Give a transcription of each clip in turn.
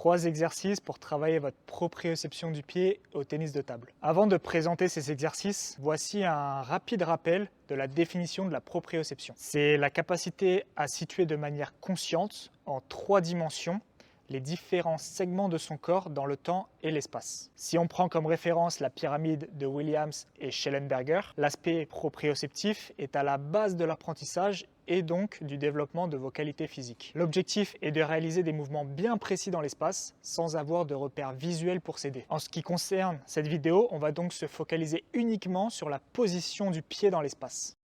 3 exercices pour travailler votre proprioception du pied au tennis de table. Avant de présenter ces exercices, voici un rapide rappel de la définition de la proprioception. C'est la capacité à situer de manière consciente, en 3 dimensions, les différents segments de son corps dans le temps et l'espace. Si on prend comme référence la pyramide de Williams et Schellenberger, l'aspect proprioceptif est à la base de l'apprentissage et donc du développement de vos qualités physiques. L'objectif est de réaliser des mouvements bien précis dans l'espace sans avoir de repères visuels pour s'aider. En ce qui concerne cette vidéo, on va donc se focaliser uniquement sur la position du pied dans l'espace.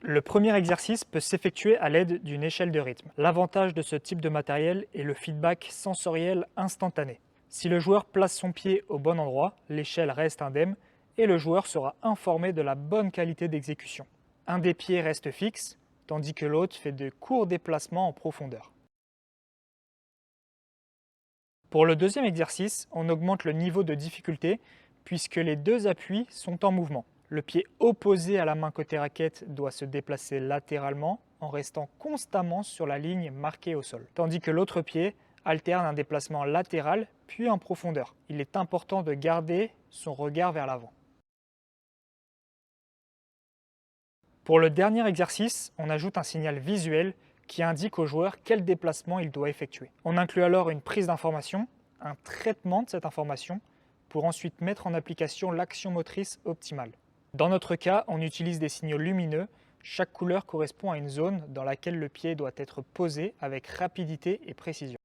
Le premier exercice peut s'effectuer à l'aide d'une échelle de rythme. L'avantage de ce type de matériel est le feedback sensoriel instantané. Si le joueur place son pied au bon endroit, l'échelle reste indemne et le joueur sera informé de la bonne qualité d'exécution. Un des pieds reste fixe, tandis que l'autre fait de courts déplacements en profondeur. Pour le deuxième exercice, on augmente le niveau de difficulté puisque les deux appuis sont en mouvement. Le pied opposé à la main côté raquette doit se déplacer latéralement en restant constamment sur la ligne marquée au sol, tandis que l'autre pied alterne un déplacement latéral puis en profondeur. Il est important de garder son regard vers l'avant. Pour le dernier exercice, on ajoute un signal visuel qui indique au joueur quel déplacement il doit effectuer. On inclut alors une prise d'information, un traitement de cette information, pour ensuite mettre en application l'action motrice optimale. Dans notre cas, on utilise des signaux lumineux. Chaque couleur correspond à une zone dans laquelle le pied doit être posé avec rapidité et précision.